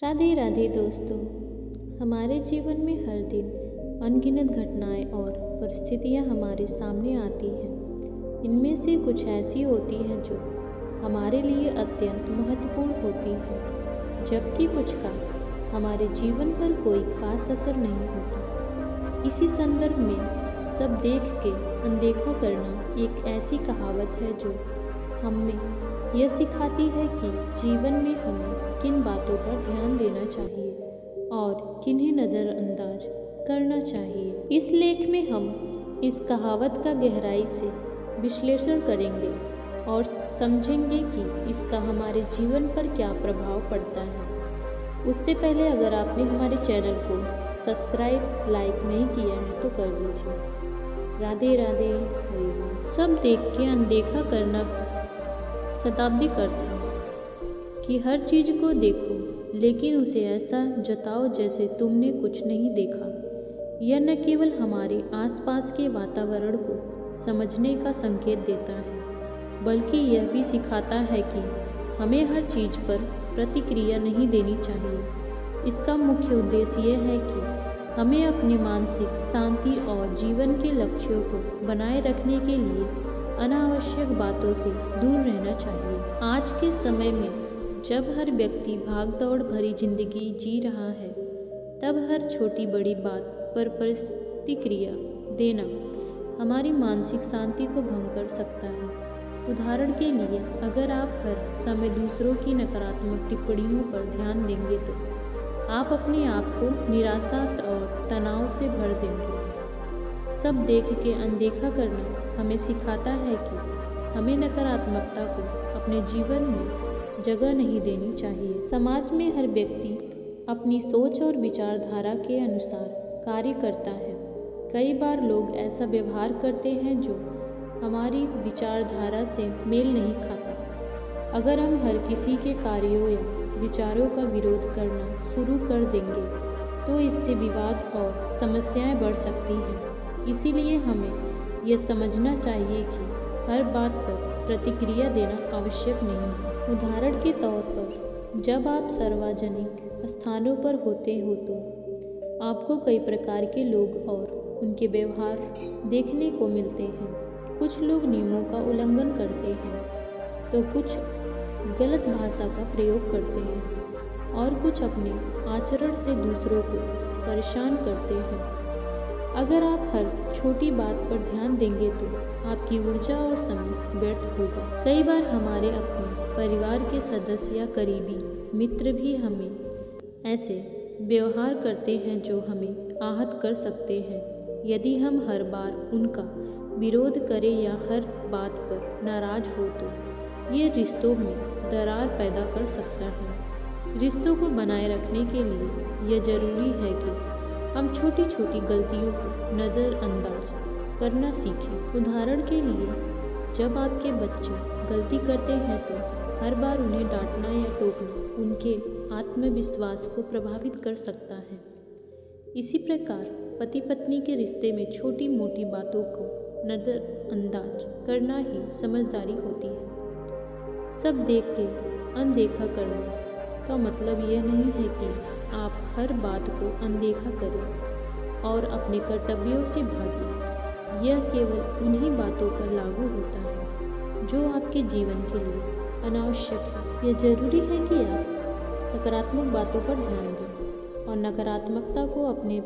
राधे राधे दोस्तों। हमारे जीवन में हर दिन अनगिनत घटनाएं और परिस्थितियां हमारे सामने आती हैं। इनमें से कुछ ऐसी होती हैं जो हमारे लिए अत्यंत महत्वपूर्ण होती हैं, जबकि कुछ का हमारे जीवन पर कोई खास असर नहीं होता। इसी संदर्भ में सब देख के अनदेखा करना एक ऐसी कहावत है जो हमें यह सिखाती है कि जीवन में हमें किन बातों पर ध्यान देना चाहिए और किन्हें नज़रअंदाज करना चाहिए। इस लेख में हम इस कहावत का गहराई से विश्लेषण करेंगे और समझेंगे कि इसका हमारे जीवन पर क्या प्रभाव पड़ता है। उससे पहले अगर आपने हमारे चैनल को सब्सक्राइब लाइक नहीं किया है तो कर लीजिए। राधे राधे। सब देख के अनदेखा करना शताब्दी अर्थ है कि हर चीज़ को देखो लेकिन उसे ऐसा जताओ जैसे तुमने कुछ नहीं देखा। यह न केवल हमारे आसपास के वातावरण को समझने का संकेत देता है, बल्कि यह भी सिखाता है कि हमें हर चीज़ पर प्रतिक्रिया नहीं देनी चाहिए। इसका मुख्य उद्देश्य यह है कि हमें अपनी मानसिक शांति और जीवन के लक्ष्यों को बनाए रखने के लिए अनावश्यक बातों से दूर रहना चाहिए। आज के समय में जब हर व्यक्ति भागदौड़ भरी जिंदगी जी रहा है, तब हर छोटी बड़ी बात पर प्रतिक्रिया देना हमारी मानसिक शांति को भंग कर सकता है। उदाहरण के लिए, अगर आप हर समय दूसरों की नकारात्मक टिप्पणियों पर ध्यान देंगे तो आप अपने आप को निराशा और तनाव से भर देंगे। सब देख के अनदेखा करना हमें सिखाता है कि हमें नकारात्मकता को अपने जीवन में जगह नहीं देनी चाहिए। समाज में हर व्यक्ति अपनी सोच और विचारधारा के अनुसार कार्य करता है। कई बार लोग ऐसा व्यवहार करते हैं जो हमारी विचारधारा से मेल नहीं खाता। अगर हम हर किसी के कार्यों या विचारों का विरोध करना शुरू कर देंगे तो इससे विवाद और समस्याएं बढ़ सकती हैं। इसीलिए हमें यह समझना चाहिए कि हर बात पर प्रतिक्रिया देना आवश्यक नहीं है। उदाहरण के तौर पर, जब आप सार्वजनिक स्थानों पर होते हो तो आपको कई प्रकार के लोग और उनके व्यवहार देखने को मिलते हैं। कुछ लोग नियमों का उल्लंघन करते हैं तो कुछ गलत भाषा का प्रयोग करते हैं और कुछ अपने आचरण से दूसरों को परेशान करते हैं। अगर आप हर छोटी बात पर ध्यान देंगे तो आपकी ऊर्जा और समय व्यर्थ होगा। कई बार हमारे अपने परिवार के सदस्य या करीबी मित्र भी हमें ऐसे व्यवहार करते हैं जो हमें आहत कर सकते हैं। यदि हम हर बार उनका विरोध करें या हर बात पर नाराज हो तो ये रिश्तों में दरार पैदा कर सकता है। रिश्तों को बनाए रखने के लिए यह जरूरी है कि हम छोटी छोटी गलतियों को नज़रअंदाज करना सीखें। उदाहरण के लिए, जब आपके बच्चे गलती करते हैं तो हर बार उन्हें डांटना या टोकना उनके आत्मविश्वास को प्रभावित कर सकता है। इसी प्रकार पति पत्नी के रिश्ते में छोटी मोटी बातों को नज़रअंदाज करना ही समझदारी होती है। सब देख के अनदेखा करना का मतलब यह नहीं है कि आप हर बात को अनदेखा करें और अपने कर्तव्यों से भागें। यह केवल उन्हीं बातों पर लागू होता है जो आपके जीवन के लिए अनावश्यक है। यह जरूरी है कि आप सकारात्मक बातों पर ध्यान दें और नकारात्मकता को अपने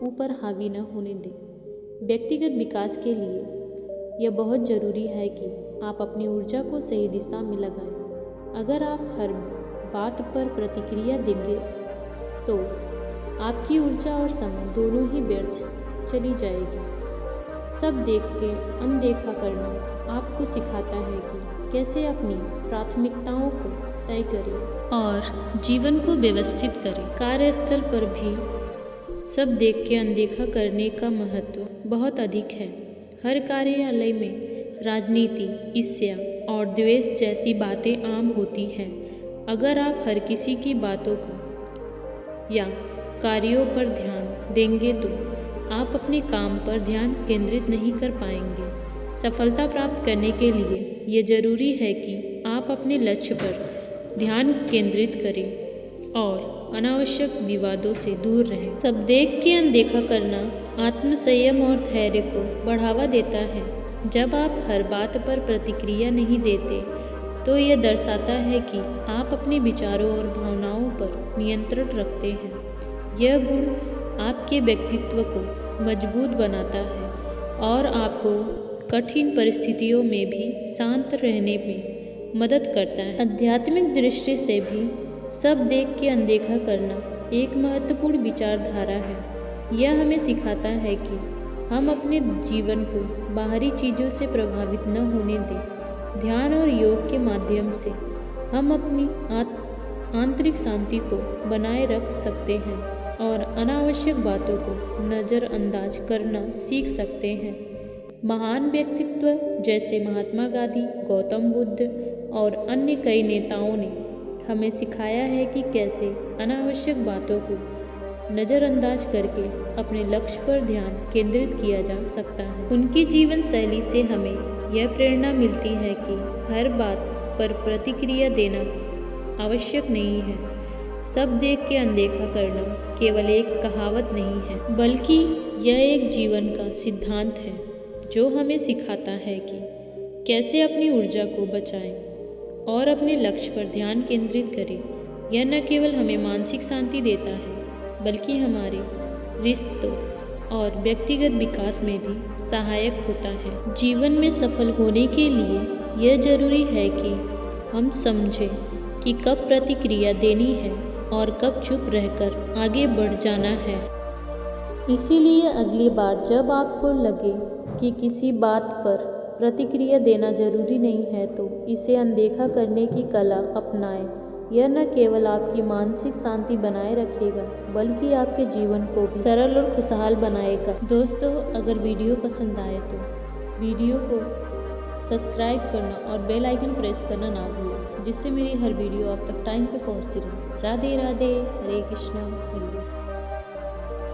ऊपर हावी न होने दें। व्यक्तिगत विकास के लिए यह बहुत ज़रूरी है कि आप अपनी ऊर्जा को सही दिशा में लगाएं। अगर आप हर बात पर प्रतिक्रिया देंगे तो आपकी ऊर्जा और समय दोनों ही व्यर्थ चली जाएगी। सब देख के अनदेखा करना आपको सिखाता है कि कैसे अपनी प्राथमिकताओं को तय करें और जीवन को व्यवस्थित करें। कार्यस्थल पर भी सब देख के अनदेखा करने का महत्व बहुत अधिक है। हर कार्यालय में राजनीति, ईर्ष्या और द्वेष जैसी बातें आम होती हैं। अगर आप हर किसी की बातों को या कार्यों पर ध्यान देंगे तो आप अपने काम पर ध्यान केंद्रित नहीं कर पाएंगे। सफलता प्राप्त करने के लिए ये जरूरी है कि आप अपने लक्ष्य पर ध्यान केंद्रित करें और अनावश्यक विवादों से दूर रहें। सब देख के अनदेखा करना आत्मसंयम और धैर्य को बढ़ावा देता है। जब आप हर बात पर प्रतिक्रिया नहीं देते तो यह दर्शाता है कि आप अपने विचारों और भावनाओं पर नियंत्रण रखते हैं। यह गुण आपके व्यक्तित्व को मजबूत बनाता है और आपको कठिन परिस्थितियों में भी शांत रहने में मदद करता है। आध्यात्मिक दृष्टि से भी सब देख के अनदेखा करना एक महत्वपूर्ण विचारधारा है। यह हमें सिखाता है कि हम अपने जीवन को बाहरी चीज़ों से प्रभावित न होने दें। ध्यान और योग के माध्यम से हम अपनी आंतरिक शांति को बनाए रख सकते हैं और अनावश्यक बातों को नज़रअंदाज करना सीख सकते हैं। महान व्यक्तित्व जैसे महात्मा गांधी, गौतम बुद्ध और अन्य कई नेताओं ने हमें सिखाया है कि कैसे अनावश्यक बातों को नज़रअंदाज करके अपने लक्ष्य पर ध्यान केंद्रित किया जा सकता है। उनकी जीवन शैली से हमें यह प्रेरणा मिलती है कि हर बात पर प्रतिक्रिया देना आवश्यक नहीं है। सब देख के अनदेखा करना केवल एक कहावत नहीं है, बल्कि यह एक जीवन का सिद्धांत है जो हमें सिखाता है कि कैसे अपनी ऊर्जा को बचाएं और अपने लक्ष्य पर ध्यान केंद्रित करें। यह न केवल हमें मानसिक शांति देता है, बल्कि हमारे रिश्तों और व्यक्तिगत विकास में भी सहायक होता है। जीवन में सफल होने के लिए यह जरूरी है कि हम समझें कि कब प्रतिक्रिया देनी है और कब चुप रहकर आगे बढ़ जाना है। इसीलिए अगली बार जब आपको लगे कि किसी बात पर प्रतिक्रिया देना जरूरी नहीं है तो इसे अनदेखा करने की कला अपनाएं। यह न केवल आपकी मानसिक शांति बनाए रखेगा, बल्कि आपके जीवन को भी सरल और खुशहाल बनाएगा। दोस्तों, अगर वीडियो पसंद आए तो वीडियो को सब्सक्राइब करना और बेल आइकन प्रेस करना ना भूलें, जिससे मेरी हर वीडियो आप तक टाइम पे पहुंचती रहे। राधे राधे, हरे कृष्णा।